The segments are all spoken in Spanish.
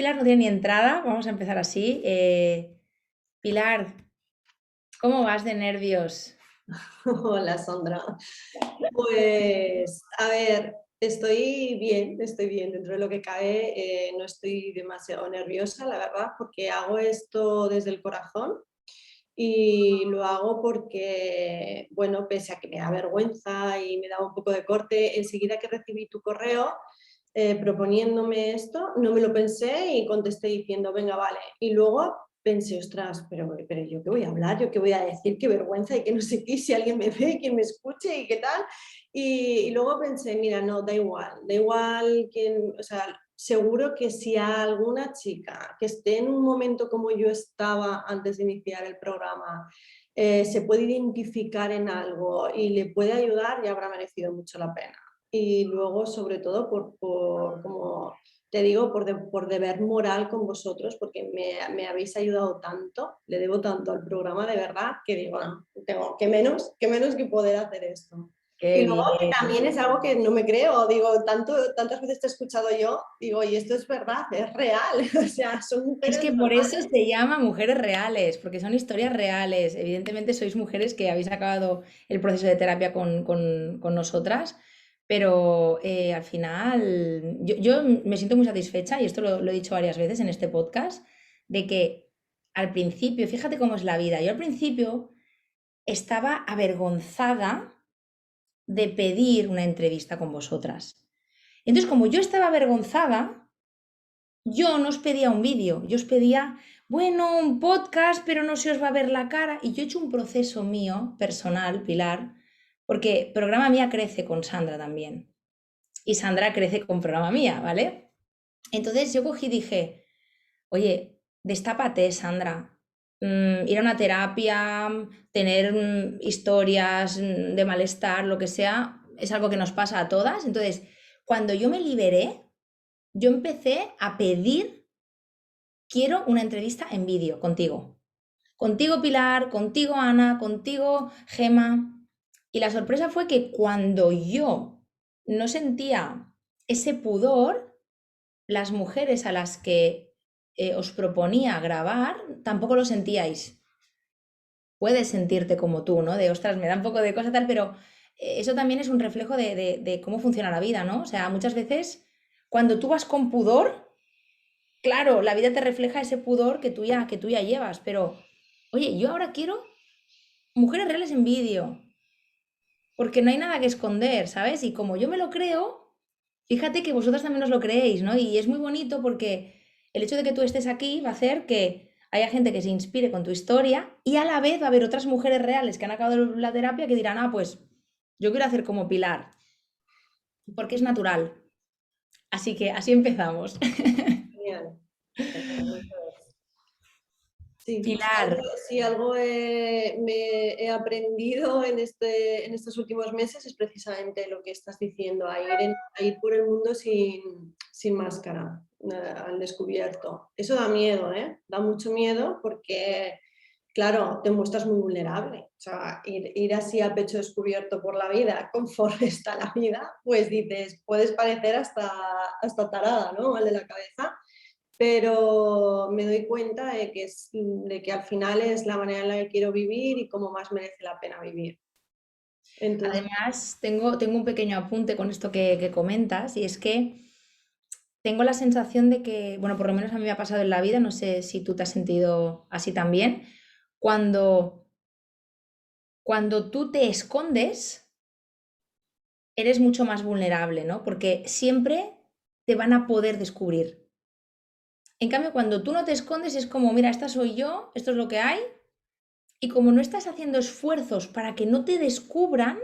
Pilar no tiene ni entrada, vamos a empezar así. Pilar, ¿cómo vas de nervios? Hola, Sandra. Pues, a ver, estoy bien dentro de lo que cabe. No estoy demasiado nerviosa, la verdad, porque hago esto desde el corazón y lo hago porque, bueno, pese a que me da vergüenza y me da un poco de corte, enseguida que recibí tu correo proponiéndome esto, no me lo pensé y contesté diciendo, venga, vale. Y luego pensé, ostras, pero yo qué voy a hablar, yo qué voy a decir, qué vergüenza y que no sé qué, si alguien me ve, que me escuche y qué tal. Y luego pensé, mira, no, da igual quién, o sea, seguro que si a alguna chica que esté en un momento como yo estaba antes de iniciar el programa, se puede identificar en algo y le puede ayudar, ya habrá merecido mucho la pena. Y luego, sobre todo, como te digo, por deber moral con vosotros, porque me habéis ayudado tanto, le debo tanto al programa de verdad, que digo, no, tengo que menos que poder hacer esto. Y Qué luego que bien. también es algo que no me creo, digo, tantas veces te he escuchado yo, digo, y esto es verdad, es real, o sea, son Es mujeres que por eso normales. se llama mujeres reales, porque son historias reales. Evidentemente sois mujeres que habéis acabado el proceso de terapia con nosotras, pero al final yo me siento muy satisfecha, y esto lo he dicho varias veces en este podcast, de que al principio, fíjate cómo es la vida, yo al principio estaba avergonzada de pedir una entrevista con vosotras. Entonces, como yo estaba avergonzada, yo no os pedía un vídeo, yo os pedía, bueno, un podcast, pero no se os va a ver la cara. Y yo he hecho un proceso mío, personal, Pilar, porque programa mía crece con Sandra también. Y Sandra crece con programa mía, ¿vale? Entonces yo cogí y dije, oye, destápate, Sandra. Ir a una terapia, tener historias de malestar, lo que sea, es algo que nos pasa a todas. Entonces, cuando yo me liberé, yo empecé a pedir, quiero una entrevista en vídeo contigo. Contigo, Pilar, contigo, Ana, contigo, Gema. Y la sorpresa fue que cuando yo no sentía ese pudor, las mujeres a las que os proponía grabar tampoco lo sentíais. Puedes sentirte como tú, ¿no? De, ostras, me da un poco de cosa tal, pero eso también es un reflejo de cómo funciona la vida, ¿no? O sea, muchas veces cuando tú vas con pudor, claro, la vida te refleja ese pudor que tú ya llevas, pero, oye, yo ahora quiero mujeres reales en vídeo, porque no hay nada que esconder, ¿sabes? Y como yo me lo creo, fíjate que vosotras también os lo creéis, ¿no? Y es muy bonito porque el hecho de que tú estés aquí va a hacer que haya gente que se inspire con tu historia, y a la vez va a haber otras mujeres reales que han acabado la terapia que dirán, ah, pues yo quiero hacer como Pilar, porque es natural. Así que así empezamos. Genial, genial. Sí, Pilar, si algo me he aprendido en estos últimos meses es precisamente lo que estás diciendo, a ir por el mundo sin máscara, al descubierto. Eso da miedo, ¿eh? Da mucho miedo porque, claro, te muestras muy vulnerable. O sea, ir así a pecho descubierto por la vida, conforme está la vida, pues dices, puedes parecer hasta tarada, ¿no? Mal de la cabeza, pero me doy cuenta de que al final es la manera en la que quiero vivir y cómo más merece la pena vivir. Entonces, además, tengo un pequeño apunte con esto que comentas, y es que tengo la sensación de que, bueno, por lo menos a mí me ha pasado en la vida, no sé si tú te has sentido así también, cuando, cuando tú te escondes, eres mucho más vulnerable, ¿no? Porque siempre te van a poder descubrir. En cambio, cuando tú no te escondes, es como, mira, esta soy yo, esto es lo que hay, y como no estás haciendo esfuerzos para que no te descubran,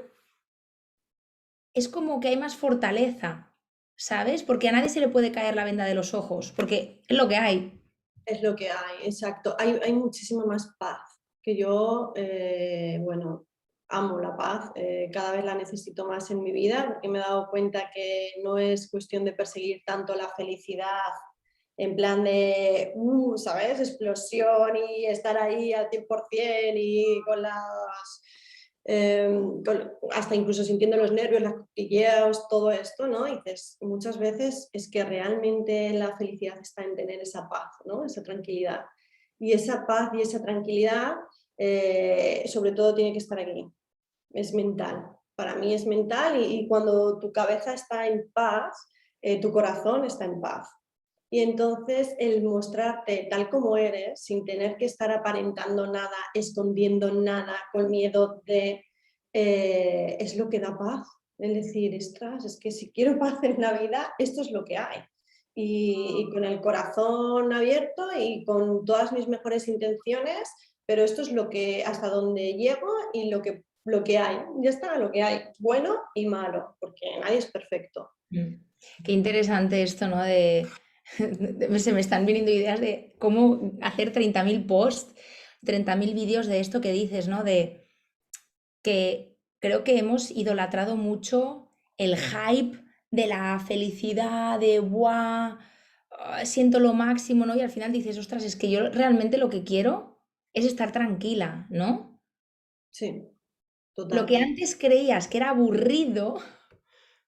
es como que hay más fortaleza, ¿sabes? Porque a nadie se le puede caer la venda de los ojos, porque es lo que hay. es lo que hay, exacto. Hay muchísima más paz que yo, bueno, amo la paz, cada vez la necesito más en mi vida porque me he dado cuenta que no es cuestión de perseguir tanto la felicidad en plan de, ¿sabes? Explosión y estar ahí al 100% y con las hasta incluso sintiendo los nervios, los cosquilleos, todo esto, ¿no? Y dices, muchas veces es que realmente la felicidad está en tener esa paz, ¿no? Esa tranquilidad. Y esa paz y esa tranquilidad, sobre todo, tiene que estar aquí. Es mental. Para mí es mental y cuando tu cabeza está en paz, tu corazón está en paz. Y entonces el mostrarte tal como eres, sin tener que estar aparentando nada, escondiendo nada, con miedo de... es lo que da paz. Es decir, ostras, es que si quiero paz en la vida, esto es lo que hay. Y con el corazón abierto y con todas mis mejores intenciones, pero esto es lo que, hasta donde llego y lo que hay. Ya está, lo que hay, bueno y malo, porque nadie es perfecto. Qué interesante esto, ¿no? Se me están viniendo ideas de cómo hacer 30.000 posts, 30.000 vídeos de esto que dices, ¿no? De que creo que hemos idolatrado mucho el hype de la felicidad, de ¡buah! Siento lo máximo, ¿no? Y al final dices, ostras, es que yo realmente lo que quiero es estar tranquila, ¿no? Sí, Lo que total. antes creías que era aburrido,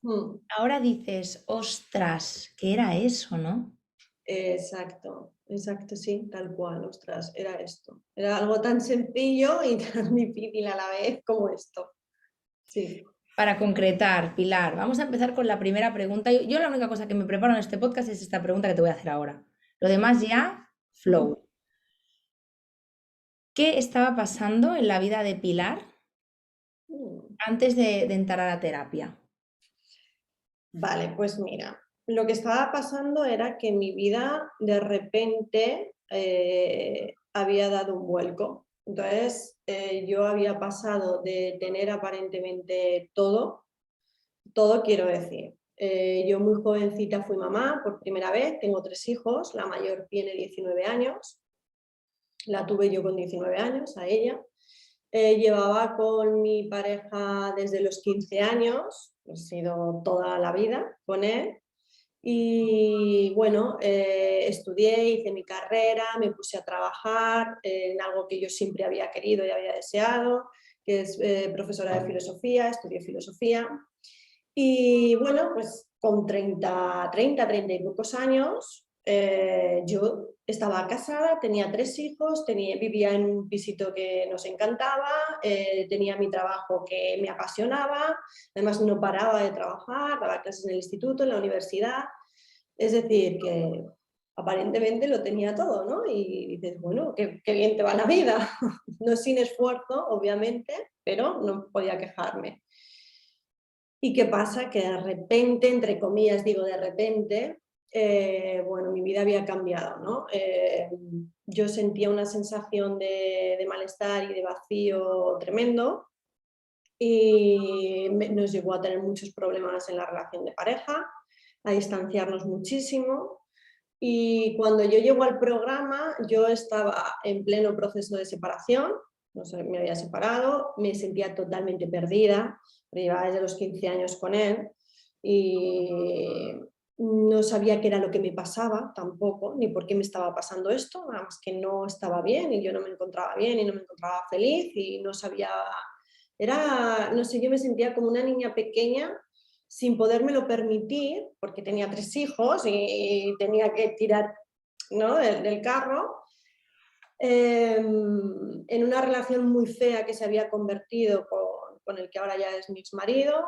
Mm. ahora dices, ostras, ¿qué era eso, no? Exacto, exacto, sí, tal cual, ostras, era esto. Era algo tan sencillo y tan difícil a la vez como esto. Sí. Para concretar, Pilar, vamos a empezar con la primera pregunta. Yo la única cosa que me preparo en este podcast es esta pregunta que te voy a hacer ahora. Lo demás ya, flow. ¿Qué estaba pasando en la vida de Pilar Mm. antes de entrar a la terapia? Vale, pues mira, lo que estaba pasando era que mi vida de repente había dado un vuelco. Entonces, yo había pasado de tener aparentemente todo quiero decir. Yo muy jovencita fui mamá por primera vez, tengo 3 hijos, la mayor tiene 19 años, la tuve yo con 19 años, a ella. Llevaba con mi pareja desde los 15 años, he sido toda la vida con él. Y bueno, estudié, hice mi carrera, me puse a trabajar en algo que yo siempre había querido y había deseado, que es profesora de filosofía, estudié filosofía. Y bueno, pues con 30 y pocos años, yo estaba casada, tenía 3 hijos, vivía en un pisito que nos encantaba, tenía mi trabajo que me apasionaba, además no paraba de trabajar, daba clases en el instituto, en la universidad, es decir, que aparentemente lo tenía todo, ¿no? Y dices, bueno, qué bien te va la vida, no sin esfuerzo, obviamente, pero no podía quejarme. ¿Y qué pasa? Que de repente, entre comillas digo de repente, bueno, mi vida había cambiado, ¿no? Yo sentía una sensación de malestar y de vacío tremendo y nos llevó a tener muchos problemas en la relación de pareja, a distanciarnos muchísimo. Y cuando yo llego al programa, yo estaba en pleno proceso de separación, no sé, me había separado, me sentía totalmente perdida, llevaba desde los 15 años con él y no sabía qué era lo que me pasaba tampoco, ni por qué me estaba pasando esto, nada más que no estaba bien y yo no me encontraba bien y no me encontraba feliz y no sabía, era, no sé, yo me sentía como una niña pequeña sin podérmelo permitir, porque tenía 3 hijos y tenía que tirar, ¿no?, del carro, en una relación muy fea que se había convertido con el que ahora ya es mi exmarido.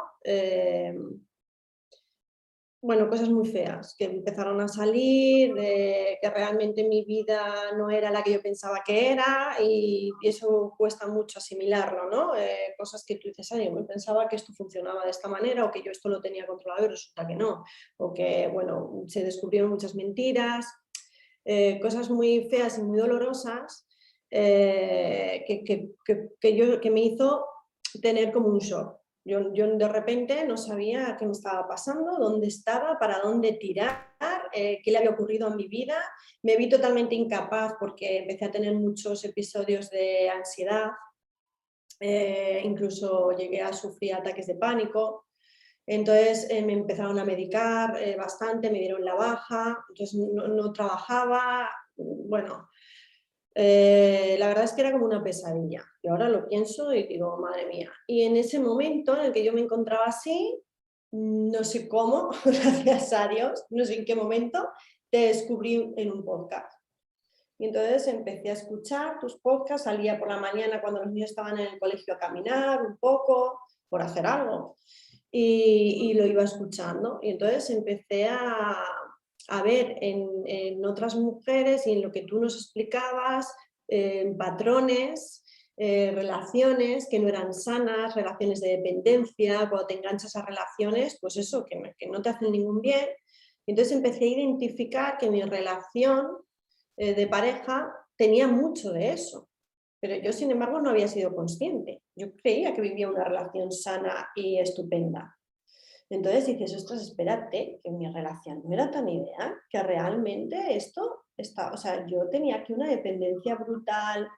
Bueno, cosas muy feas que empezaron a salir, que realmente mi vida no era la que yo pensaba que era y eso cuesta mucho asimilarlo, ¿no? Cosas que tú dices, ay, yo pensaba que esto funcionaba de esta manera o que yo esto lo tenía controlado y resulta que no. O que, bueno, se descubrieron muchas mentiras, cosas muy feas y muy dolorosas que me hizo tener como un shock. Yo de repente no sabía qué me estaba pasando, dónde estaba, para dónde tirar, qué le había ocurrido a mi vida. Me vi totalmente incapaz porque empecé a tener muchos episodios de ansiedad, incluso llegué a sufrir ataques de pánico. Entonces me empezaron a medicar bastante, me dieron la baja, entonces no trabajaba, bueno, La verdad es que era como una pesadilla. Y ahora lo pienso y digo, madre mía. Y en ese momento en el que yo me encontraba así, no sé cómo, gracias a Dios, no sé en qué momento, te descubrí en un podcast. Y entonces empecé a escuchar tus podcasts, salía por la mañana cuando los niños estaban en el colegio a caminar un poco, por hacer algo, y lo iba escuchando. Y entonces empecé a ver en otras mujeres y en lo que tú nos explicabas, patrones, relaciones que no eran sanas, relaciones de dependencia, cuando te enganchas a relaciones, pues eso, que no te hacen ningún bien. Y entonces empecé a identificar que mi relación de pareja tenía mucho de eso. Pero yo, sin embargo, no había sido consciente. Yo creía que vivía una relación sana y estupenda. Entonces dices, ostras, espérate, que mi relación no era tan ideal, que realmente esto está, o sea, yo tenía aquí una dependencia brutal,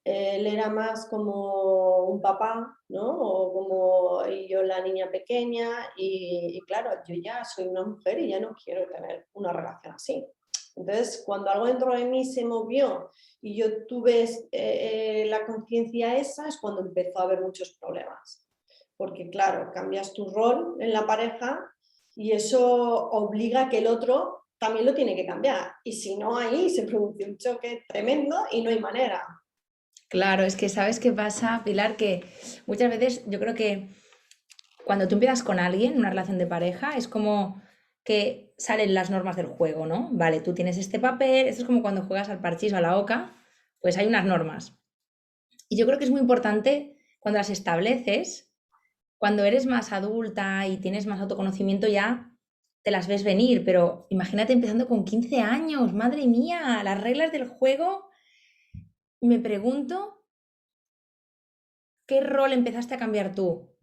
él era más como un papá, ¿no? O como y yo la niña pequeña, y claro, yo ya soy una mujer y ya no quiero tener una relación así. Entonces, cuando algo dentro de mí se movió y yo tuve la conciencia esa, es cuando empezó a haber muchos problemas. Porque claro, cambias tu rol en la pareja y eso obliga a que el otro también lo tiene que cambiar. Y si no, ahí se produce un choque tremendo y no hay manera. Claro, es que sabes qué pasa, Pilar, que muchas veces yo creo que cuando tú empiezas con alguien, una relación de pareja, es como que salen las normas del juego, ¿no? Vale, tú tienes este papel, esto es como cuando juegas al parchís o a la oca, pues hay unas normas. Y yo creo que es muy importante cuando las estableces, cuando eres más adulta y tienes más autoconocimiento ya te las ves venir, pero imagínate empezando con 15 años, madre mía, las reglas del juego, me pregunto qué rol empezaste a cambiar tú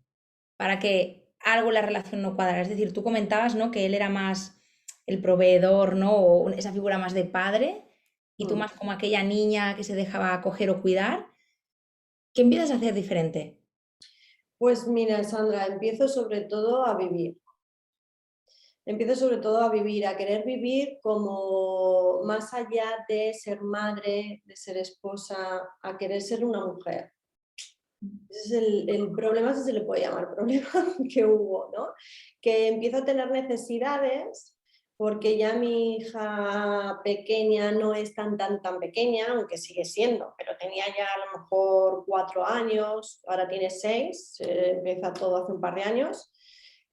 para que algo en la relación no cuadrara. Es decir, tú comentabas, ¿no? Que él era más el proveedor, ¿no? O esa figura más de padre, y tú Mm. más como aquella niña que se dejaba acoger o cuidar. ¿Qué empiezas a hacer diferente? Pues mira, Sandra, empiezo sobre todo a vivir. Empiezo sobre todo a vivir, a querer vivir como más allá de ser madre, de ser esposa, a querer ser una mujer. Ese es el problema, si se le puede llamar problema, que hubo, ¿no? Que empiezo a tener necesidades porque ya mi hija pequeña no es tan pequeña, aunque sigue siendo, pero tenía ya a lo mejor 4 años, ahora tiene 6, empieza todo hace un par de años.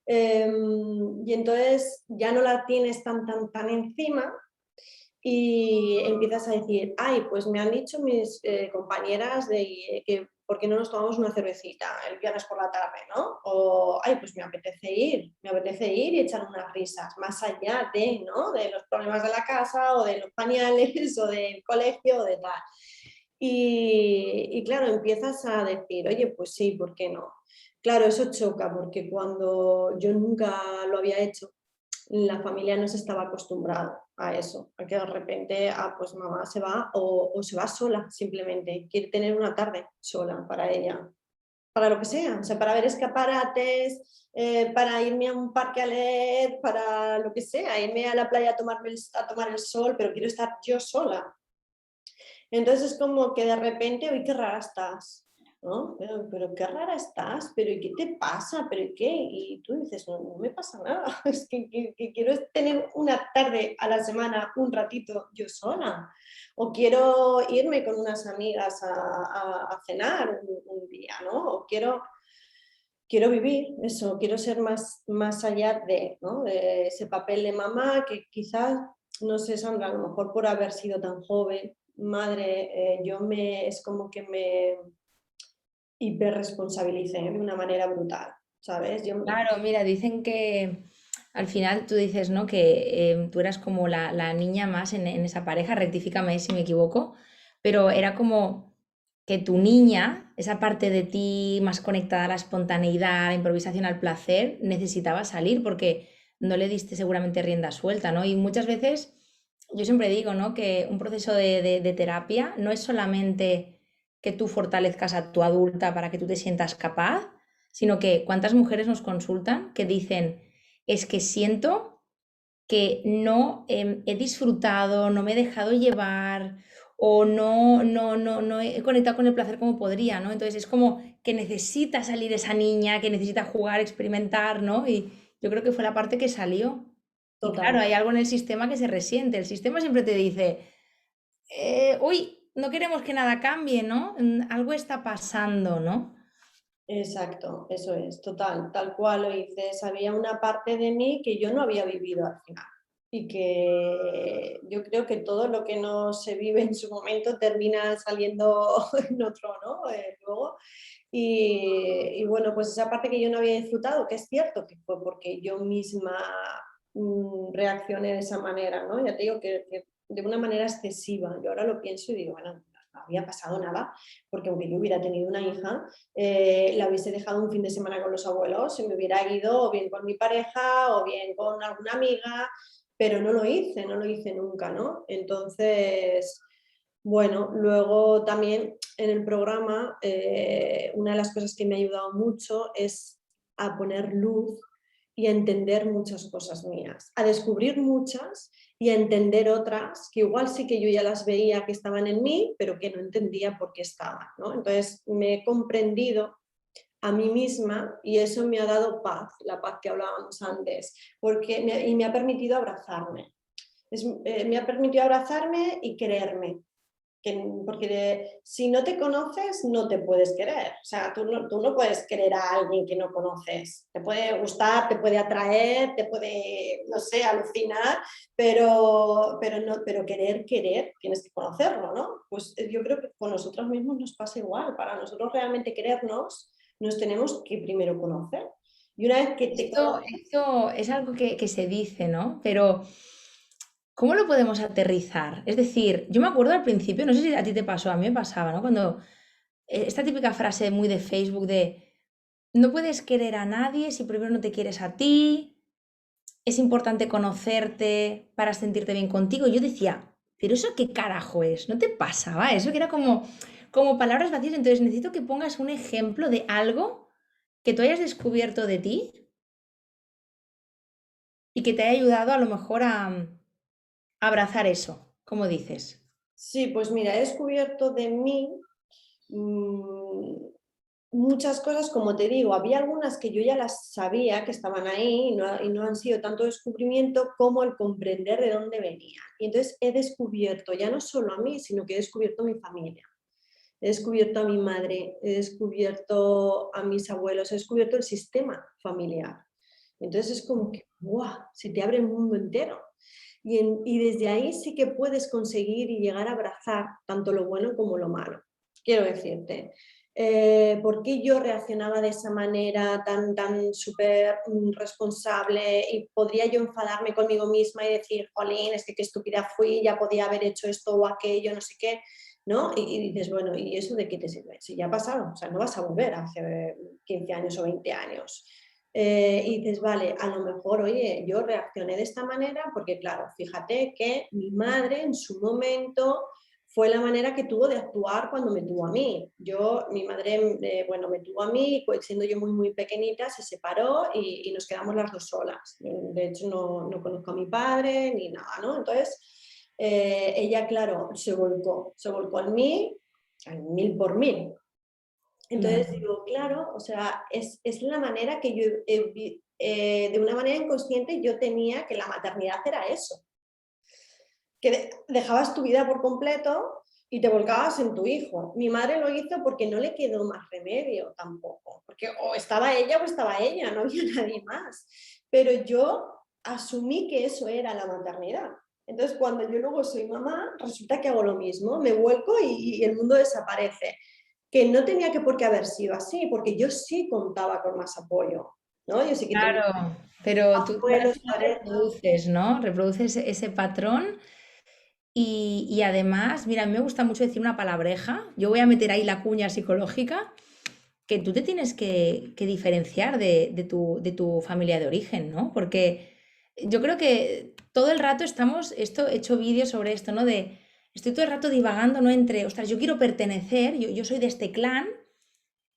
Y entonces ya no la tienes tan encima y empiezas a decir, ay, pues me han dicho mis compañeras que por qué no nos tomamos una cervecita el viernes por la tarde, ¿no? O, ay, pues me apetece ir y echar unas risas, más allá de, ¿no? De los problemas de la casa o de los pañales o del colegio o de tal. Y claro, empiezas a decir, oye, pues sí, ¿por qué no? Claro, eso choca porque cuando yo nunca lo había hecho, la familia no se estaba acostumbrada a eso, a que de repente, pues mamá se va o se va sola simplemente, quiere tener una tarde sola para ella, para lo que sea, o sea, para ver escaparates, para irme a un parque a leer, para lo que sea, irme a la playa a tomar el sol, pero quiero estar yo sola. Entonces es como que de repente, uy, qué rara estás, ¿no? Pero qué rara estás, pero ¿y qué te pasa? ¿Pero y qué? Y tú dices, no, no me pasa nada, es que quiero tener una tarde a la semana, un ratito yo sola, o quiero irme con unas amigas a cenar un día, ¿no? O quiero vivir eso, quiero ser más allá de, ¿no? De ese papel de mamá que quizás, no sé, Sandra, a lo mejor por haber sido tan joven, madre, es como que me hiperresponsabilicé de una manera brutal, ¿sabes? Claro, mira, dicen que al final tú dices, ¿no? Que tú eras como la niña más en esa pareja, rectifícame si me equivoco, pero era como que tu niña, esa parte de ti más conectada a la espontaneidad, a la improvisación, al placer, necesitaba salir porque no le diste seguramente rienda suelta, ¿no? Y muchas veces yo siempre digo, ¿no? Que un proceso de terapia no es solamente que tú fortalezcas a tu adulta para que tú te sientas capaz, sino que cuántas mujeres nos consultan que dicen, es que siento que no he disfrutado, no me he dejado llevar, o no he conectado con el placer como podría, ¿no? Entonces es como que necesita salir esa niña, que necesita jugar, experimentar, ¿no? Y yo creo que fue la parte que salió. Y claro, Total. hay algo en el sistema que se resiente. El sistema siempre te dice, uy, no queremos que nada cambie, ¿no? Algo está pasando, ¿no? Exacto, eso es, total, tal cual lo dices. Había una parte de mí que yo no había vivido al final y que yo creo que todo lo que no se vive en su momento termina saliendo en otro, ¿no? Luego. Y bueno, pues esa parte que yo no había disfrutado, que es cierto que fue porque yo misma reaccioné de esa manera, ¿no? Ya te digo que de una manera excesiva. Yo ahora lo pienso y digo, bueno, no había pasado nada, porque aunque yo hubiera tenido una hija, la hubiese dejado un fin de semana con los abuelos y me hubiera ido o bien con mi pareja o bien con alguna amiga, pero no lo hice, no lo hice nunca, ¿no? Entonces, bueno, luego también en el programa, una de las cosas que me ha ayudado mucho es a poner luz y a entender muchas cosas mías, a descubrir muchas y a entender otras que igual sí que yo ya las veía que estaban en mí, pero que no entendía por qué estaban, ¿no? Entonces me he comprendido a mí misma y eso me ha dado paz, la paz que hablábamos antes, y me ha permitido abrazarme. Me ha permitido abrazarme y quererme, porque si no te conoces no te puedes querer, o sea, tú no puedes querer a alguien que no conoces, te puede gustar, te puede atraer, te puede, no sé, alucinar, pero querer, tienes que conocerlo, ¿no? Pues yo creo que con nosotros mismos nos pasa igual, para nosotros realmente querernos, nos tenemos que primero conocer. Y una vez que te conoces, Esto es algo que se dice, ¿no? Pero ¿cómo lo podemos aterrizar? Es decir, yo me acuerdo al principio, no sé si a ti te pasó, a mí me pasaba, ¿no? Cuando esta típica frase muy de Facebook de no puedes querer a nadie si primero no te quieres a ti, es importante conocerte para sentirte bien contigo. Yo decía, pero eso qué carajo es, ¿no te pasaba? Eso que era como palabras vacías. Entonces necesito que pongas un ejemplo de algo que tú hayas descubierto de ti y que te haya ayudado a lo mejor a abrazar eso, como dices. sí, pues mira, he descubierto de mí mm, muchas cosas, como te digo, había algunas que yo ya las sabía que estaban ahí y no han sido tanto descubrimiento como el comprender de dónde venían. Y entonces he descubierto ya no solo a mí, sino que he descubierto a mi familia, he descubierto a mi madre, he descubierto a mis abuelos, he descubierto el sistema familiar. Entonces es como que, ¡guau!, se te abre el mundo entero. Y desde ahí sí que puedes conseguir y llegar a abrazar tanto lo bueno como lo malo. Quiero decirte, ¿por qué yo reaccionaba de esa manera tan súper responsable? Y podría yo enfadarme conmigo misma y decir, jolín, es que qué estúpida fui, ya podía haber hecho esto o aquello, no sé qué, ¿no? Y dices, bueno, ¿y eso de qué te sirve? Si ya ha pasado, o sea, no vas a volver hace 15 años o 20 años. Y dices, vale, a lo mejor, oye, yo reaccioné de esta manera porque, claro, fíjate que mi madre en su momento fue la manera que tuvo de actuar cuando me tuvo a mí. Mi madre, bueno, me tuvo a mí, pues, siendo yo muy, muy pequeñita, se separó y nos quedamos las dos solas. De hecho, no conozco a mi padre ni nada, ¿no? Entonces, ella, claro, se volcó en mí al mil por mil. Entonces Claro. digo, claro, o sea, es la manera que yo, de una manera inconsciente, yo tenía que la maternidad era eso, que dejabas tu vida por completo y te volcabas en tu hijo. Mi madre lo hizo porque no le quedó más remedio tampoco, porque o estaba ella, no había nadie más. Pero yo asumí que eso era la maternidad. Entonces, cuando yo luego soy mamá, resulta que hago lo mismo, me vuelco y el mundo desaparece, que no tenía que por qué haber sido así, porque yo sí contaba con más apoyo, ¿no? Yo sí que tenía Claro, pero tú al abuelos, final pareja. reproduces, ¿no? Reproduces ese patrón y además, mira, a mí me gusta mucho decir una palabreja. Yo voy a meter ahí la cuña psicológica, que tú te tienes que diferenciar de tu familia de origen, ¿no? Porque yo creo que todo el rato he hecho vídeos sobre esto, ¿no? Estoy todo el rato divagando, ¿no? Entre, ostras, yo quiero pertenecer, yo soy de este clan,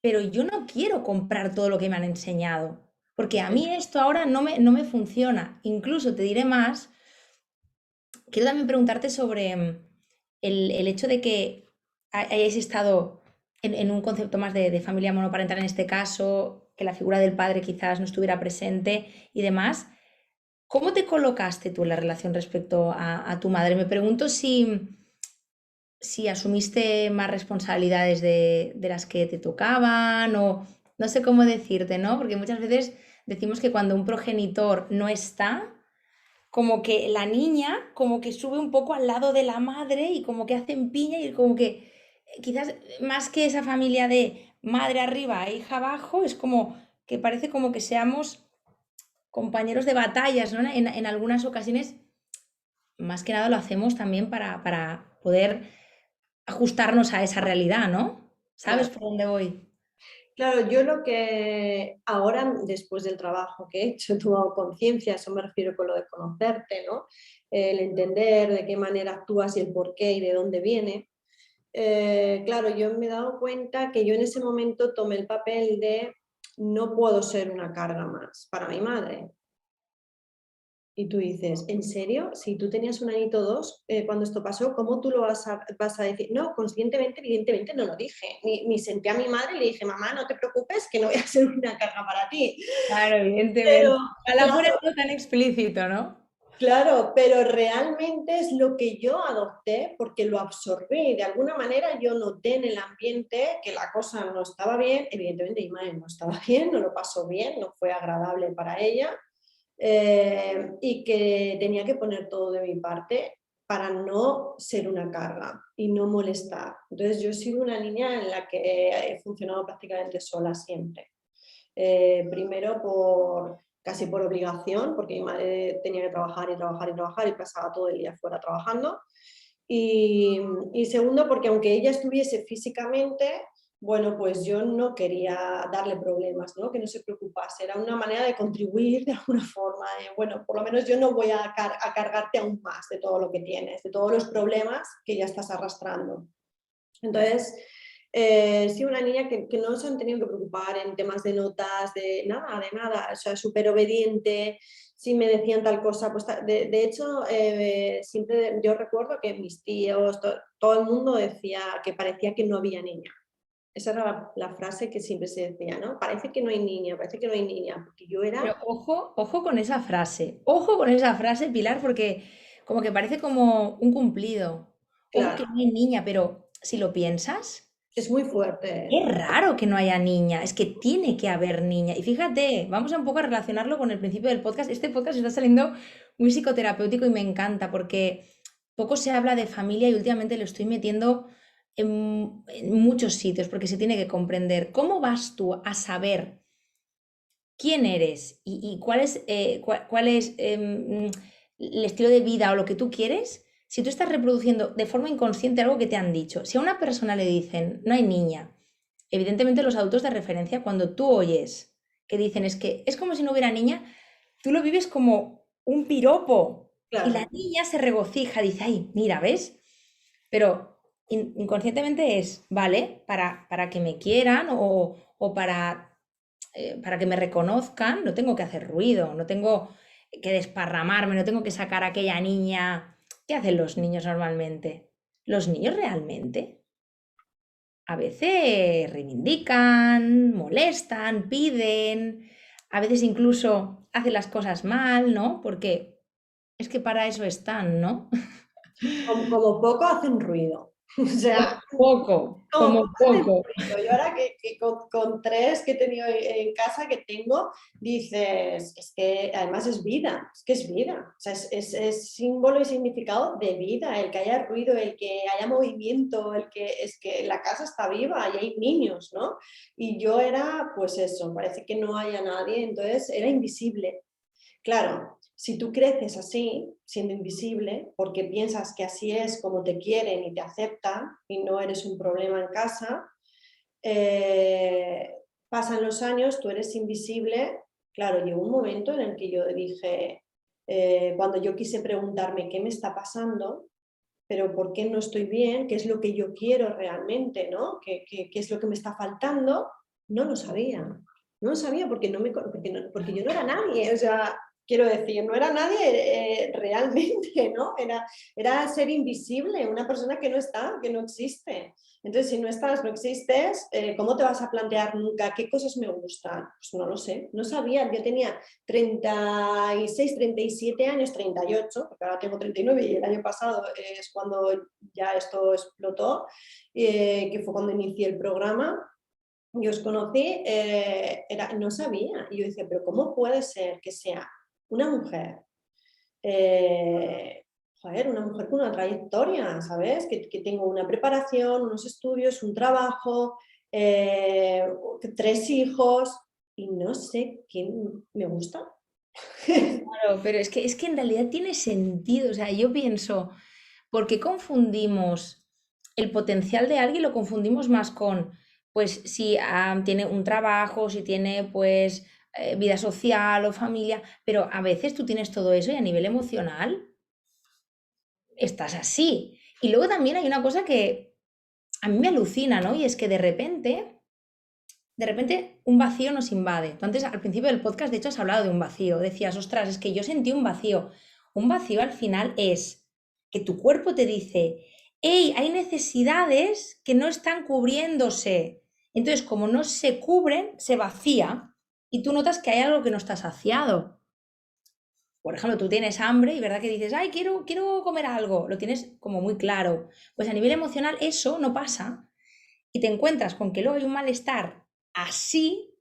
pero yo no quiero comprar todo lo que me han enseñado, porque a mí esto ahora no me funciona. Incluso te diré más, quiero también preguntarte sobre el hecho de que hayáis estado en un concepto más de familia monoparental en este caso, que la figura del padre quizás no estuviera presente y demás, ¿cómo te colocaste tú en la relación respecto a tu madre? Me pregunto si asumiste más responsabilidades de las que te tocaban o no sé cómo decirte, ¿no? Porque muchas veces decimos que cuando un progenitor no está, como que la niña como que sube un poco al lado de la madre y como que hacen piña y como que quizás más que esa familia de madre arriba e hija abajo, es como que parece como que seamos compañeros de batallas, ¿no? En algunas ocasiones, más que nada lo hacemos también para poder ajustarnos a esa realidad, ¿no? ¿Sabes Claro. por dónde voy? Claro, yo lo que ahora, después del trabajo que he hecho, he tomado conciencia, eso me refiero con lo de conocerte, ¿no? El entender de qué manera actúas y el por qué y de dónde viene. Claro, yo me he dado cuenta que yo en ese momento tomé el papel de no puedo ser una carga más para mi madre. Y tú dices, ¿en serio? Si tú tenías un añito o dos cuando esto pasó, ¿cómo tú lo vas a decir? No, conscientemente, evidentemente no lo dije. Ni senté a mi madre y le dije, mamá, no te preocupes, que no voy a ser una carga para ti. Claro, Pero, evidentemente. Ojalá fuera claro, todo tan explícito, ¿no? claro, pero realmente es lo que yo adopté porque lo absorbí. De alguna manera yo noté en el ambiente que la cosa no estaba bien. Evidentemente mi madre no estaba bien, no lo pasó bien, no fue agradable para ella. Y que tenía que poner todo de mi parte para no ser una carga y no molestar. Entonces yo he sido una niña en la que he funcionado prácticamente sola siempre. Primero casi por obligación, porque mi madre tenía que trabajar y trabajar y trabajar y pasaba todo el día fuera trabajando. Y segundo, porque aunque ella estuviese físicamente, bueno, pues yo no quería darle problemas, ¿no? Que no se preocupase. Era una manera de contribuir de alguna forma. Bueno, por lo menos yo no voy a cargarte aún más de todo lo que tienes, de todos los problemas que ya estás arrastrando. Entonces, sí, una niña que no se han tenido que preocupar en temas de notas, de nada, o sea, súper obediente, si me decían tal cosa, pues de hecho, siempre yo recuerdo que mis tíos, todo el mundo decía que parecía que no había niña. Esa era la frase que siempre se decía, ¿no? Parece que no hay niña, parece que no hay niña, porque yo Pero era, ojo con esa frase, Pilar, porque como que parece como un cumplido. Ojo que claro, no hay niña, pero si lo piensas, es muy fuerte. es raro que no haya niña, es que tiene que haber niña. Y fíjate, vamos a un poco a relacionarlo con el principio del podcast. Este podcast está saliendo muy psicoterapéutico y me encanta porque poco se habla de familia y últimamente lo estoy metiendo en muchos sitios porque se tiene que comprender cómo vas tú a saber quién eres y cuál es el estilo de vida o lo que tú quieres, si tú estás reproduciendo de forma inconsciente algo que te han dicho. Si a una persona le dicen, no hay niña, evidentemente los adultos de referencia, cuando tú oyes que dicen es que es como si no hubiera niña, tú lo vives como un piropo y la Claro, niña se regocija, dice, ay, mira, ¿ves? Pero inconscientemente es, ¿vale? Para que me quieran o para que me reconozcan, no tengo que hacer ruido, no tengo que desparramarme, no tengo que sacar a aquella niña. ¿Qué hacen los niños normalmente? Los niños realmente a veces reivindican, molestan, piden, a veces incluso hacen las cosas mal, ¿no? Porque es que para eso están, ¿no? como poco hacen ruido. O sea, como Como poco hacen poco. ruido. Yo ahora que con tres que he tenido en casa que tengo, dices, es que además es vida, es que es vida. O sea, es símbolo y significado de vida, el que haya ruido, el que haya movimiento, el que es que la casa está viva y hay niños, ¿no? Y yo era, pues eso, parece que no haya nadie, entonces era invisible. Claro, si tú creces así, siendo invisible, porque piensas que así es como te quieren y te aceptan y no eres un problema en casa, eh, pasan los años, tú eres invisible. Claro, llegó un momento en el que yo dije, cuando yo quise preguntarme qué me está pasando, pero por qué no estoy bien, qué es lo que yo quiero realmente, ¿no? ¿Qué es lo que me está faltando? No lo sabía. No lo sabía porque, porque yo no era nadie. O sea, Quiero decir, no era nadie realmente, ¿no? Era ser invisible, una persona que no está, que no existe. Entonces, si no estás, no existes, ¿cómo te vas a plantear nunca qué cosas me gustan? Pues no lo sé, no sabía. Yo tenía 36, 37 años, 38, porque ahora tengo 39 y el año pasado es cuando ya esto explotó, que fue cuando inicié el programa. Yo os conocí, no sabía. Y yo decía, pero ¿cómo puede ser que sea una mujer, eh, joder, una mujer con una trayectoria, ¿sabes? Que tengo una preparación, unos estudios, un trabajo, 3 hijos y no sé quién me gusta. Claro, pero es que en realidad tiene sentido. O sea, yo pienso, ¿por qué confundimos el potencial de alguien? Lo confundimos más con, pues, si tiene un trabajo, si tiene, pues, vida social o familia, pero a veces tú tienes todo eso y a nivel emocional estás así. Y luego también hay una cosa que a mí me alucina, ¿no? Y es que de repente un vacío nos invade. Tú antes, al principio del podcast, de hecho, has hablado de un vacío. Decías, ostras, es que yo sentí un vacío. Un vacío al final es que tu cuerpo te dice, hey, hay necesidades que no están cubriéndose. Entonces, como no se cubren, se vacía y tú notas que hay algo que no está saciado. Por ejemplo, tú tienes hambre y verdad que dices, ay, quiero comer algo. Lo tienes como muy claro. Pues a nivel emocional eso no pasa y te encuentras con que luego hay un malestar así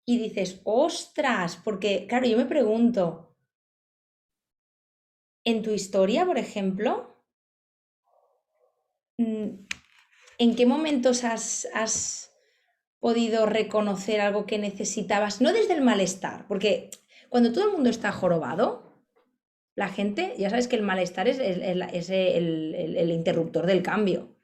y dices, ostras, porque claro, yo me pregunto, en tu historia, por ejemplo, mm, ¿en qué momentos has podido reconocer algo que necesitabas? No desde el malestar, porque cuando todo el mundo está jorobado, la gente, ya sabes que el malestar es el interruptor del cambio.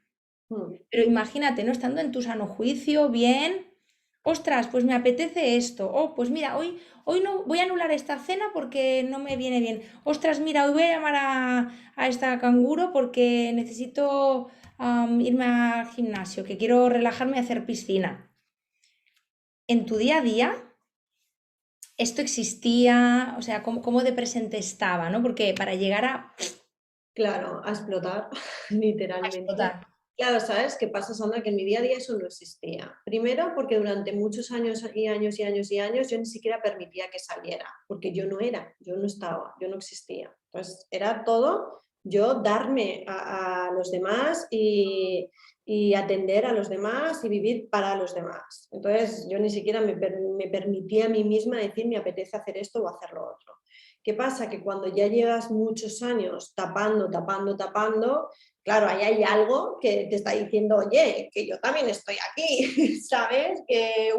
Mm. Pero imagínate, ¿no? Estando en tu sano juicio, bien, ostras, pues me apetece esto. Oh, pues mira, hoy no voy a anular esta cena porque no me viene bien. Ostras, mira, hoy voy a llamar a esta canguro porque necesito irme al gimnasio, que quiero relajarme y hacer piscina. En tu día a día, esto existía, o sea, cómo de presente estaba, ¿no? Porque para llegar Claro, a explotar, a literalmente. explotar. Claro, ¿sabes qué pasa, Sandra? Que en mi día a día eso no existía. Primero, porque durante muchos años y años y años y años yo ni siquiera permitía que saliera, porque yo no era, yo no estaba, yo no existía. Entonces, era todo yo darme a los demás y atender a los demás y vivir para los demás. Entonces, yo ni siquiera me permitía a mí misma decir me apetece hacer esto o hacer lo otro. ¿Qué pasa? Que cuando ya llevas muchos años tapando, tapando, tapando, claro, ahí hay algo que te está diciendo, oye, que yo también estoy aquí, ¿sabes? Que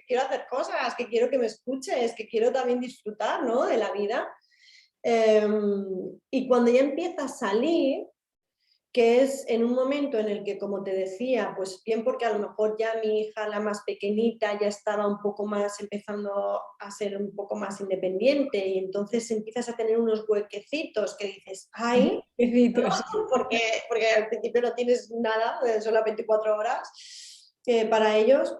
quiero hacer cosas, que quiero que me escuches, que quiero también disfrutar, ¿no? De la vida. Eh, y cuando ya empieza a salir, que es en un momento en el que, como te decía, pues bien porque a lo mejor ya mi hija, la más pequeñita, ya estaba un poco más empezando a ser un poco más independiente y entonces empiezas a tener unos huequecitos que dices, ay, ¿no? Besitos. Porque al principio no tienes nada, son las 24 horas para ellos.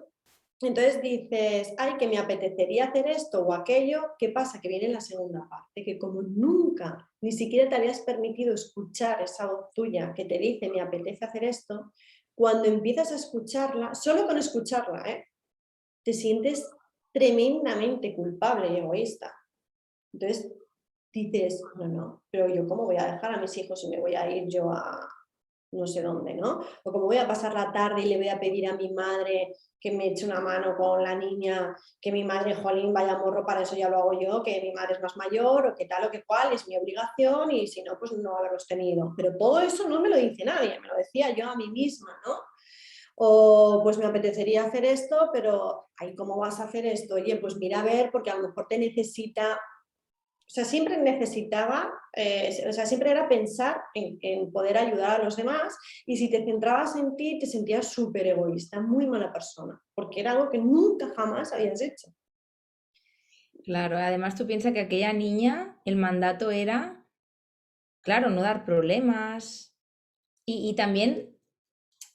Entonces dices, ay, que me apetecería hacer esto o aquello, ¿qué pasa? Que viene la segunda parte, que como nunca, ni siquiera te habías permitido escuchar esa voz tuya que te dice, me apetece hacer esto, cuando empiezas a escucharla, solo con escucharla, te sientes tremendamente culpable y egoísta. Entonces dices, no, no, pero yo cómo voy a dejar a mis hijos y me voy a ir yo a, no sé dónde, ¿no? O como voy a pasar la tarde y le voy a pedir a mi madre que me eche una mano con la niña, que mi madre, jolín, vaya morro, para eso ya lo hago yo, que mi madre es más mayor, o que tal o que cual, es mi obligación, y si no, pues no haberlos tenido. Pero todo eso no me lo dice nadie, me lo decía yo a mí misma, ¿no? O pues me apetecería hacer esto, pero, ay, ¿cómo vas a hacer esto? Oye, pues mira a ver, porque a lo mejor te necesita, o sea, siempre necesitaba, o sea, siempre era pensar en poder ayudar a los demás y si te centrabas en ti te sentías súper egoísta, muy mala persona, porque era algo que nunca jamás habías hecho. Claro, además tú piensas que aquella niña, el mandato era, claro, no dar problemas y también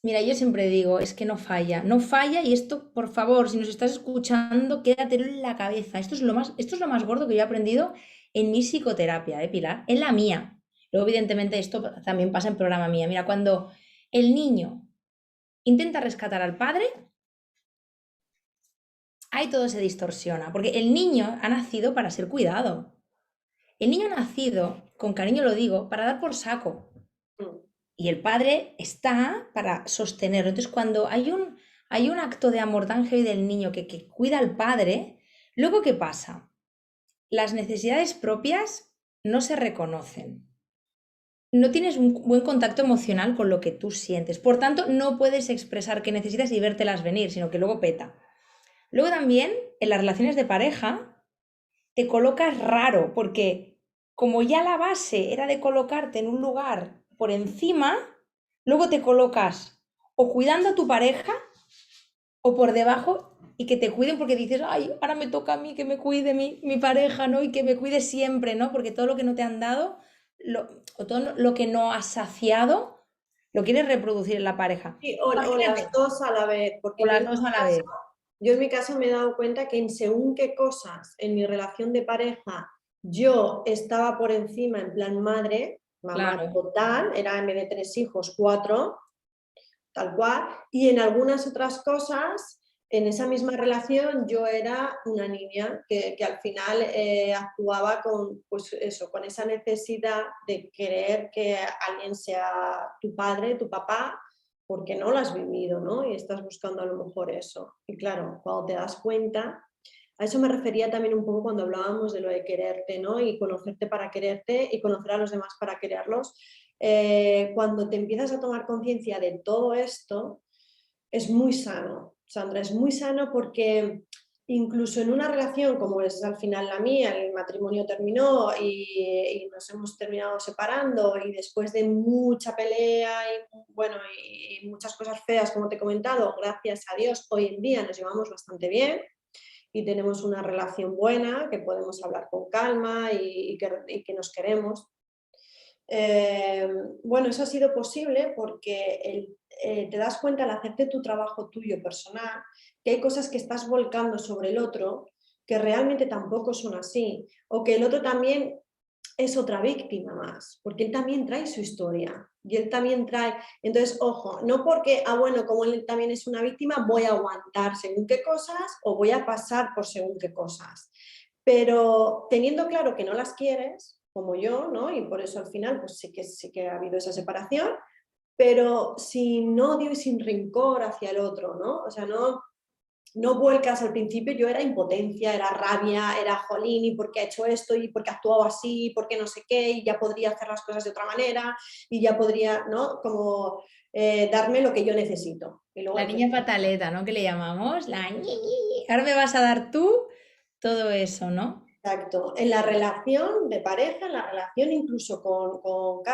Mira, yo siempre digo, es que no falla y esto, por favor, si nos estás escuchando, quédatelo en la cabeza. Esto es lo más gordo que yo he aprendido en mi psicoterapia, Pilar? En la mía. Luego, evidentemente, esto también pasa en programa mía. Mira, cuando el niño intenta rescatar al padre, ahí todo se distorsiona, porque el niño ha nacido para ser cuidado. El niño ha nacido, con cariño lo digo, para dar por saco. Mm. Y el padre está para sostenerlo. Entonces, cuando hay un acto de amor tan heavy del niño que cuida al padre, luego, ¿qué pasa? Las necesidades propias no se reconocen. No tienes un buen contacto emocional con lo que tú sientes. Por tanto, no puedes expresar qué necesitas y vértelas venir, sino que luego peta. Luego también, en las relaciones de pareja, te colocas raro, porque como ya la base era de colocarte en un lugar por encima, luego te colocas o cuidando a tu pareja o por debajo y que te cuiden porque dices, ay, ahora me toca a mí que me cuide mi pareja, ¿no? Y que me cuide siempre, ¿no? Porque todo lo que no te han dado o todo lo que no has saciado, lo quieres reproducir en la pareja. Sí, o las Imagínate, dos a la vez, o porque las dos a la vez. yo en mi caso me he dado cuenta que en según qué cosas en mi relación de pareja yo estaba por encima en plan madre, mamá Claro. total, era en vez de 3 hijos, 4, tal cual, y en algunas otras cosas, en esa misma relación, yo era una niña que al final actuaba con, pues eso, con esa necesidad de querer que alguien sea tu padre, tu papá, porque no lo has vivido, ¿no? Y estás buscando a lo mejor eso. Y claro, cuando te das cuenta, a eso me refería también un poco cuando hablábamos de lo de quererte, ¿no? Y conocerte para quererte y conocer a los demás para quererlos. Cuando te empiezas a tomar conciencia de todo esto, es muy sano, Sandra, es muy sano porque incluso en una relación como es al final la mía, el matrimonio terminó y nos hemos terminado separando y después de mucha pelea y, bueno, y muchas cosas feas, como te he comentado, gracias a Dios, hoy en día nos llevamos bastante bien y tenemos una relación buena, que podemos hablar con calma y que nos queremos. Eh, bueno, eso ha sido posible porque te das cuenta al hacerte tu trabajo tuyo personal que hay cosas que estás volcando sobre el otro que realmente tampoco son así, o que el otro también es otra víctima más, porque él también trae su historia y él también trae, entonces ojo, no porque, bueno, como él también es una víctima, voy a aguantar según qué cosas o voy a pasar por según qué cosas, pero teniendo claro que no las quieres, como yo, ¿no? Y por eso al final pues sí que ha habido esa separación, pero sin odio y sin rencor hacia el otro, ¿no? O sea, no vuelcas al principio, yo era impotencia, era rabia, era jolín, y por qué ha hecho esto, y por qué ha actuado así, y por qué no sé qué, y ya podría hacer las cosas de otra manera, y ya podría, ¿no? Como darme lo que yo necesito. Y luego La dices, niña pataleta, ¿no? Que le llamamos, la ñi, ñi, ñi. Ahora me vas a dar tú todo eso, ¿no? exacto, en la relación de pareja, en la relación incluso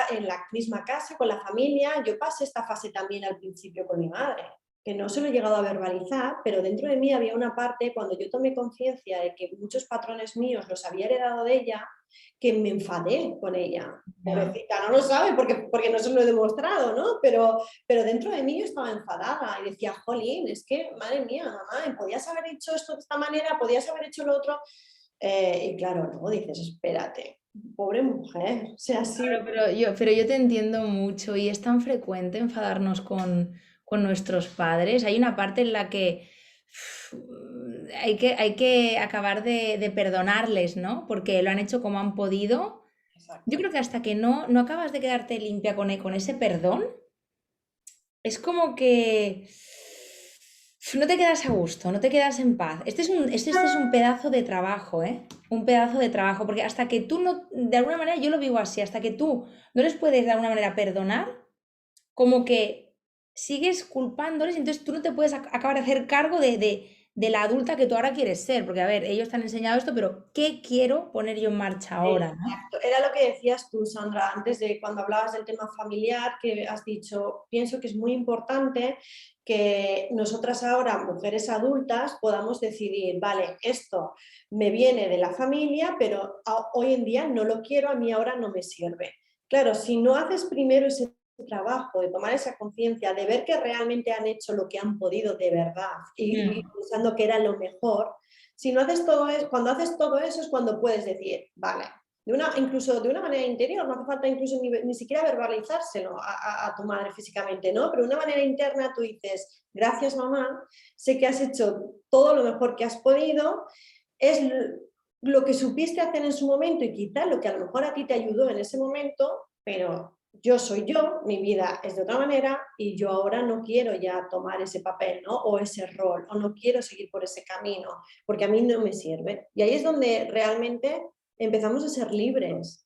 en la misma casa, con la familia, yo pasé esta fase también al principio con mi madre, que no se lo he llegado a verbalizar, pero dentro de mí había una parte cuando yo tomé conciencia de que muchos patrones míos los había heredado de ella, que me enfadé con ella. Ya. Pobrecita, no lo sabe porque no se lo he demostrado, ¿no? Pero dentro de mí yo estaba enfadada y decía, jolín, es que, madre mía, mamá, podías haber hecho esto de esta manera, podías haber hecho lo otro. Y claro, luego dices, espérate, pobre mujer, o sea, Claro, sí, pero yo te entiendo mucho y es tan frecuente enfadarnos con nuestros padres. Hay una parte en la que hay que acabar de perdonarles, ¿no? Porque lo han hecho como han podido. Yo exacto. creo que hasta que no acabas de quedarte limpia con ese perdón, es como que no te quedas a gusto, no te quedas en paz. Este es un pedazo de trabajo, ¿eh? Un pedazo de trabajo, porque hasta que tú no, de alguna manera yo lo vivo así, hasta que tú no les puedes de alguna manera perdonar, como que sigues culpándoles, entonces tú no te puedes acabar de hacer cargo de la adulta que tú ahora quieres ser, porque a ver, ellos te han enseñado esto, pero ¿qué quiero poner yo en marcha ahora, ¿no? Exacto. Era lo que decías tú, Sandra, antes de cuando hablabas del tema familiar, que has dicho, pienso que es muy importante que nosotras ahora, mujeres adultas, podamos decidir, vale, esto me viene de la familia, pero hoy en día no lo quiero, a mí ahora no me sirve. Claro, si no haces primero ese trabajo, de tomar esa conciencia, de ver que realmente han hecho lo que han podido de verdad y Mm, pensando que era lo mejor, si no haces todo eso, cuando haces todo eso es cuando puedes decir, vale, incluso de una manera interior, no hace falta incluso ni siquiera verbalizárselo a tu madre físicamente, ¿no? Pero de una manera interna tú dices, gracias mamá, sé que has hecho todo lo mejor que has podido, es lo que supiste hacer en su momento y quizá lo que a lo mejor a ti te ayudó en ese momento, pero yo soy yo, mi vida es de otra manera y yo ahora no quiero ya tomar ese papel, ¿no? O ese rol, o no quiero seguir por ese camino, porque a mí no me sirve. Y ahí es donde realmente empezamos a ser libres.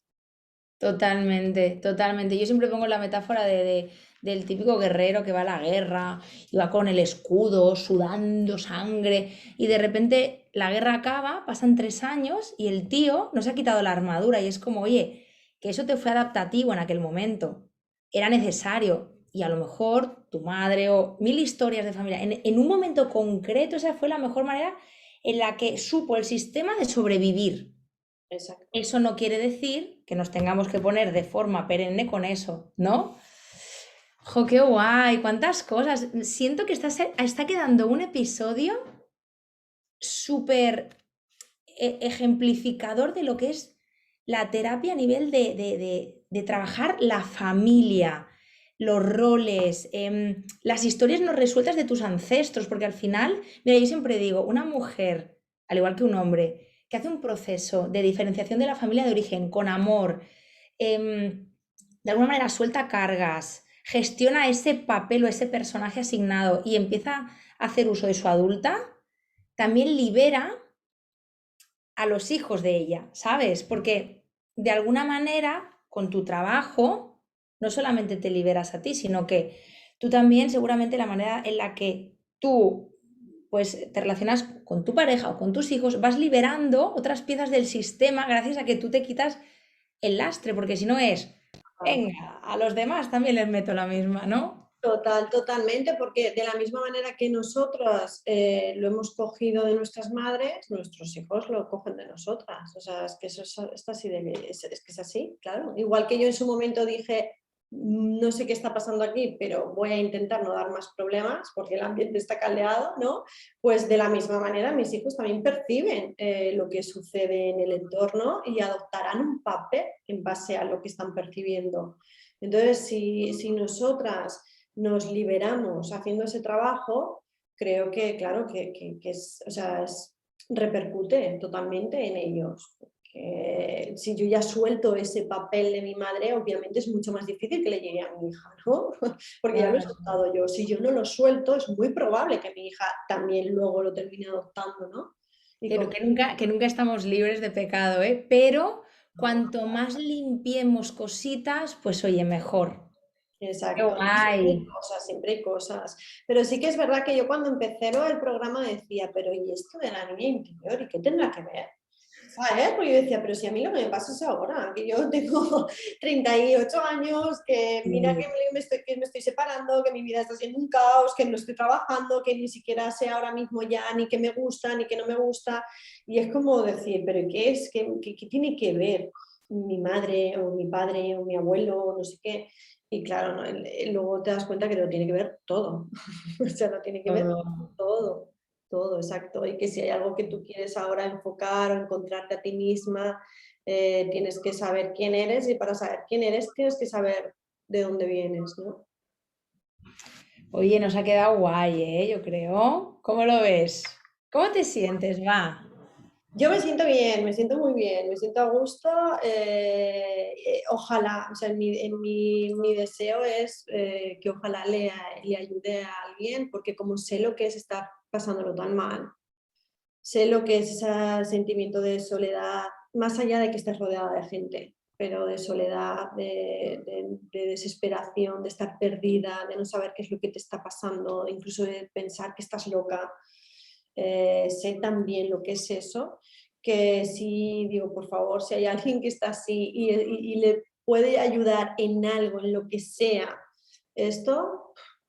totalmente, totalmente. Yo siempre pongo la metáfora del típico guerrero que va a la guerra y va con el escudo, sudando sangre, y de repente la guerra acaba, pasan 3 años y el tío no se ha quitado la armadura y es como, oye, que eso te fue adaptativo en aquel momento, era necesario. Y a lo mejor tu madre o mil historias de familia, en un momento concreto esa fue la mejor manera en la que supo el sistema de sobrevivir. Exacto. Eso no quiere decir que nos tengamos que poner de forma perenne con eso, ¿no? ¡Jo, qué guay! ¡Cuántas cosas! Siento que está quedando un episodio súper ejemplificador de lo que es la terapia a nivel de trabajar la familia, los roles, las historias no resueltas de tus ancestros, porque al final, mira, yo siempre digo, una mujer, al igual que un hombre, que hace un proceso de diferenciación de la familia de origen con amor, de alguna manera suelta cargas, gestiona ese papel o ese personaje asignado y empieza a hacer uso de su adulta, también libera a los hijos de ella, ¿sabes? Porque de alguna manera, con tu trabajo, no solamente te liberas a ti, sino que tú también, seguramente, la manera en la que tú pues te relacionas con tu pareja o con tus hijos, vas liberando otras piezas del sistema gracias a que tú te quitas el lastre, porque si no es, venga, a los demás también les meto la misma, ¿no? Totalmente, porque de la misma manera que nosotras lo hemos cogido de nuestras madres, nuestros hijos lo cogen de nosotras. O sea, es que eso es así es que es así, claro. Igual que yo en su momento dije, no sé qué está pasando aquí, pero voy a intentar no dar más problemas porque el ambiente está caldeado, ¿no? Pues de la misma manera mis hijos también perciben lo que sucede en el entorno y adoptarán un papel en base a lo que están percibiendo. Entonces, si nosotras nos liberamos haciendo ese trabajo, creo que, claro, que es, o sea, repercute totalmente en ellos. Que si yo ya suelto ese papel de mi madre, obviamente es mucho más difícil que le llegue a mi hija, ¿no? Porque ya lo he Claro. soltado yo. Si yo no lo suelto, es muy probable que mi hija también luego lo termine adoptando, ¿no? Y Que, con... que nunca estamos libres de pecado, ¿eh? Pero cuanto más limpiemos cositas, pues oye, mejor. Qué Exacto, y guay. siempre hay cosas. Pero sí que es verdad que yo cuando empecé el programa decía, pero ¿y esto de la niña interior? ¿Y qué tendrá que ver? ¿Sabes? Porque yo decía, pero si a mí lo que me pasa es ahora, que yo tengo 38 años, que mira Sí. que me estoy separando, que mi vida está siendo un caos, que no estoy trabajando, que ni siquiera sé ahora mismo ya ni qué me gusta, ni qué no me gusta. Y es como decir, pero ¿qué es? ¿Qué tiene que ver mi madre o mi padre o mi abuelo o no sé qué? Y claro, ¿no? Luego te das cuenta que lo tiene que ver todo. O sea, lo tiene que ver Todo. todo. Todo, exacto. Y que si hay algo que tú quieres ahora enfocar o encontrarte a ti misma, tienes que saber quién eres y para saber quién eres tienes que saber de dónde vienes, ¿no? Oye, nos ha quedado guay, ¿eh? Yo creo. ¿Cómo lo ves? ¿Cómo te sientes? Va. Yo me siento bien, me siento muy bien, me siento a gusto. Ojalá, o sea, mi deseo es que ojalá le ayude a alguien, porque como sé lo que es estar pasándolo tan mal, sé lo que es ese sentimiento de soledad, más allá de que estés rodeada de gente, pero de soledad, de desesperación, de estar perdida, de no saber qué es lo que te está pasando, incluso de pensar que estás loca. Sé también lo que es eso, que si digo, por favor, si hay alguien que está así y le puede ayudar en algo, en lo que sea, esto,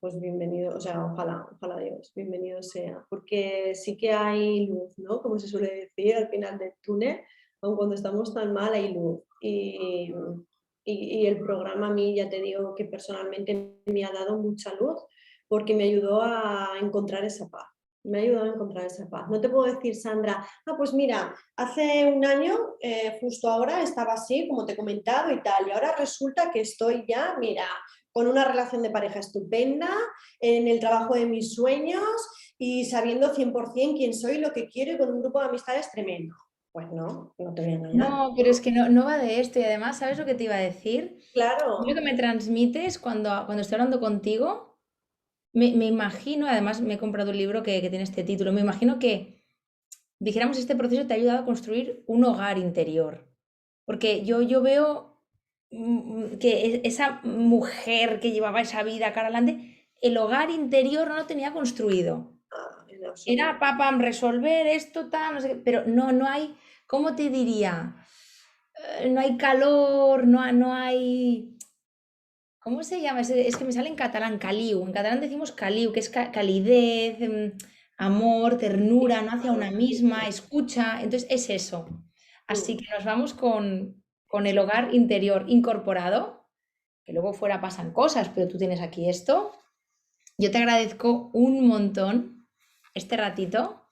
pues bienvenido, o sea, ojalá Dios, bienvenido sea, porque sí que hay luz, ¿no? Como se suele decir al final del túnel, aun cuando estamos tan mal hay luz. y el programa a mí, ya te digo, que personalmente me ha dado mucha luz porque me ayudó a encontrar esa paz. Me ha ayudado a encontrar esa paz. No te puedo decir, Sandra, pues mira, hace un año, justo ahora, estaba así, como te he comentado y tal, y ahora resulta que estoy ya, mira, con una relación de pareja estupenda, en el trabajo de mis sueños y sabiendo 100% quién soy, lo que quiero y con un grupo de amistades tremendo. Pues no, no te voy a engañar. No, pero es que no va de esto y además, ¿sabes lo que te iba a decir? Lo que Claro, me transmites cuando estoy hablando contigo, me imagino, además me he comprado un libro que tiene este título, me imagino que, dijéramos, este proceso te ha ayudado a construir un hogar interior. Porque yo veo que esa mujer que llevaba esa vida cara adelante, el hogar interior no lo tenía construido. en Era absoluto. pam, resolver esto, tal, no sé qué, pero no hay, ¿cómo te diría? No hay calor, no hay. ¿Cómo se llama? Es que me sale en catalán, caliu. En catalán decimos caliu, que es calidez, amor, ternura, ¿no? Hacia una misma, escucha. Entonces es eso. Así Mm. que nos vamos con el hogar interior incorporado, que luego fuera pasan cosas, pero tú tienes aquí esto. Yo te agradezco un montón este ratito.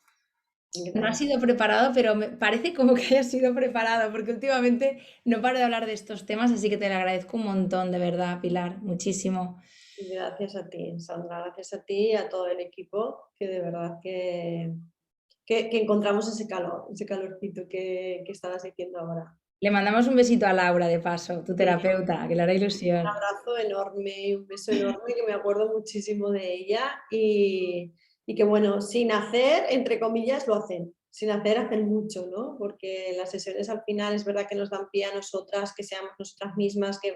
No ha sido Gracias. preparado, pero me parece como que haya sido preparado, porque últimamente no paro de hablar de estos temas, así que te lo agradezco un montón, de verdad, Pilar, muchísimo. Gracias a ti, Sandra, gracias a ti y a todo el equipo, que de verdad que encontramos ese calorcito que estabas diciendo ahora. Le mandamos un besito a Laura, de paso, tu Sí, terapeuta, que le hará un ilusión. abrazo enorme, un beso enorme, que me acuerdo muchísimo de ella y que bueno, sin hacer, entre comillas, lo hacen. Sin hacer, hacen mucho, ¿no? Porque las sesiones al final es verdad que nos dan pie a nosotras, que seamos nosotras mismas, que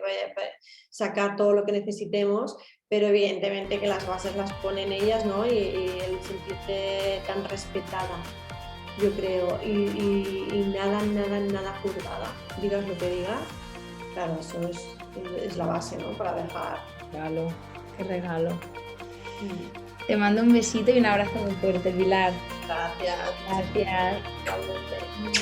sacar todo lo que necesitemos, pero evidentemente que las bases las ponen ellas, ¿no? Y el sentirte tan respetada, yo creo, y nada, nada, nada juzgada, digas lo que digas. Claro, eso es la base, ¿no? Para dejar. Regalo, qué regalo. Mm. Te mando un besito y un abrazo muy fuerte, Pilar. Gracias, muchas Gracias. gracias. Igualmente.